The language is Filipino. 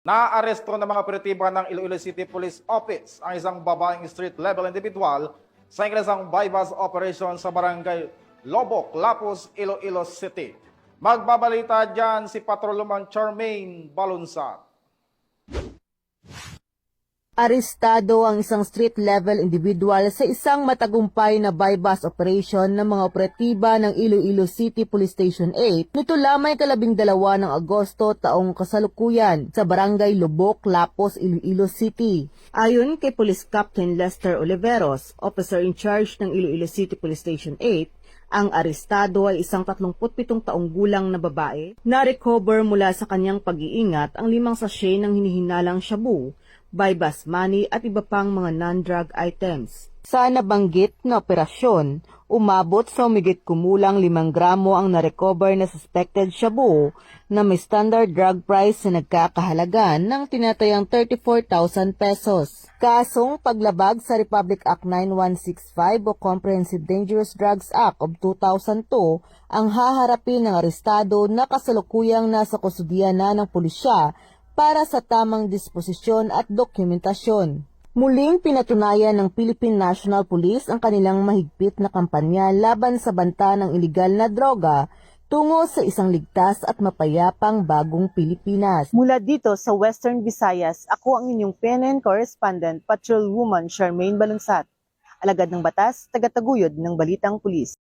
Naaresto ng mga operatiba ng Iloilo City Police Office ang isang babaeng street-level individual sa isang bypass operation sa barangay Lobok, Lapus, Iloilo City. Magbabalita dyan si Patrolman Charmaine Balunsat. Arestado ang isang street-level individual sa isang matagumpay na bypass operation ng mga operatiba ng Iloilo City Police Station 8 nito lamang 12 ng Agosto taong kasalukuyan sa barangay Lubok, Lapos, Iloilo City. Ayon kay Police Captain Lester Oliveros, officer in charge ng Iloilo City Police Station 8, ang arestado ay isang 37 taong gulang na babae na recover mula sa kanyang pag-iingat ang 5 sachet ng hinihinalang shabu, bypass money at iba pang mga non-drug items. Sa nabanggit na operasyon, umabot sa humigit kumulang 5 gramo ang narecover na suspected shabu na may standard drug price na nagkakahalaga ng tinatayang 34,000 pesos. Kasong paglabag sa Republic Act 9165 o Comprehensive Dangerous Drugs Act of 2002 ang haharapin ng arestado na kasalukuyang nasa kustudiya na ng pulisya para sa tamang disposisyon at dokumentasyon. Muling pinatunayan ng Philippine National Police ang kanilang mahigpit na kampanya laban sa banta ng ilegal na droga tungo sa isang ligtas at mapayapang bagong Pilipinas. Mula dito sa Western Visayas, ako ang inyong PNN correspondent, Patrolwoman Charmaine Balunsat. Alagad ng batas, tagataguyod ng Balitang Pulis.